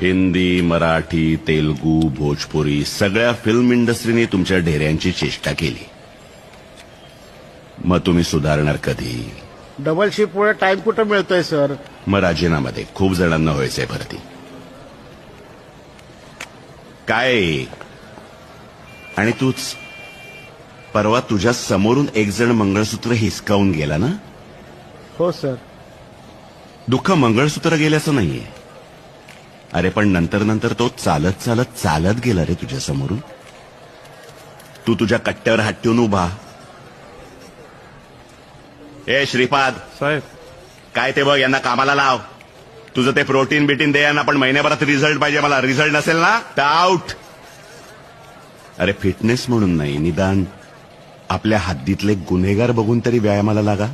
हिंदी, मराठी, तेलुगू, भोजपुरी सगळ्या फिल्म इंडस्ट्रीने तुमच्या ढेऱ्यांची चेष्टा केली. मग तुम्ही सुधारणार कधी? डबल शिफ्टमुळे टाइम कुठं मिळतोय सर? मग राजीनामा दे. खूप जणांना व्हायचंय भरती. काय? आणि तूच परवा तुझ्या समोरून एक जण मंगळसूत्र हिसकावून गेला ना? हो सर. दुःख मंगळसूत्र गेल्याचं नाहीये. अरे पण नंतर नंतर तो चालत चालत चालत गेला रे तुझ्या समोरून. तू तुझ्या कट्ट्यावर हात ठेवून उभा. ए श्रीपाद साहेब, काय ते बघ, यांना कामाला लाव. तुझं ते प्रोटीन बिटीन दे यांना, पण महिन्याभरात रिझल्ट पाहिजे मला. रिझल्ट नसेल ना तर आउट. अरे फिटनेस म्हणून नाही, निदान आपल्या हद्दीतले गुन्हेगार बघून तरी व्यायामाला लागा.